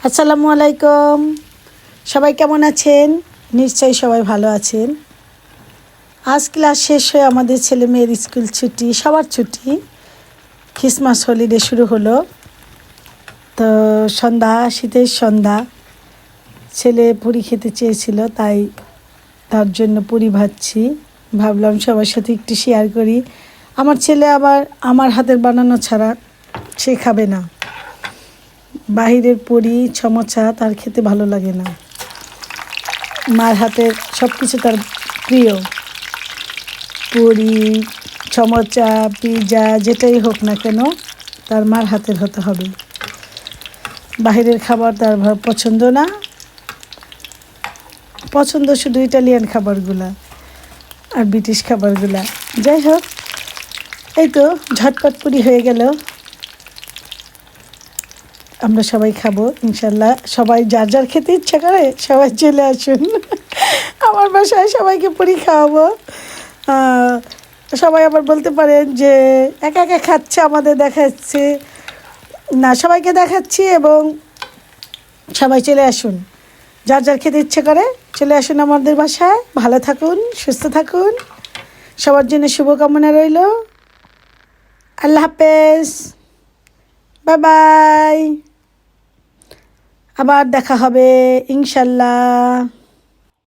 আসসালামু আলাইকুম। সবাই কেমন আছেন? নিশ্চয়ই সবাই ভালো আছেন। আজ ক্লাস শেষ হয়ে আমাদের ছেলে মেয়ের স্কুল ছুটি, সবার ছুটি। ক্রিসমাস হলিডে শুরু হলো। তো শীতের সন্ধ্যা, ছেলে পুরি খেতে চেয়েছিল, তাই তার জন্য পুরি ভাজছি। ভাবলাম সবার সাথে একটু শেয়ার করি। আমার ছেলে আবার আমার হাতের বানানো ছাড়া সে খাবে না। বাহিরের পুরি সমোসা তার খেতে ভালো লাগে না। মার হাতের সব কিছু তার প্রিয়। পুরি, সমোসা, পিৎজা যেটাই হোক না কেন তার মার হাতের হতে হবে। বাহিরের খাবার তার পছন্দ না, পছন্দ শুধু ইটালিয়ান খাবারগুলা আর ব্রিটিশ খাবারগুলা। যাই হোক, এই তো ঝটপট পুরি হয়ে গেল। আমরা সবাই খাবো ইনশাল্লাহ। সবাই যার যার খেতে ইচ্ছা করে সবাই চলে আসুন। আমার বাসায় সবাইকে পুরি খাওয়াবো। সবাই আবার বলতে পারেন যে একা একা খাচ্ছে, আমাদের দেখাচ্ছে না, সবাইকে দেখাচ্ছি। এবং সবাই চলে আসুন, যার যার খেতে ইচ্ছে করে চলে আসুন আমাদের বাসায়। ভালো থাকুন, সুস্থ থাকুন, সবার জন্য শুভকামনা রইল। আল্লাহ হাফেজ, বাই বাই। আবার দেখা হবে ইনশাল্লাহ।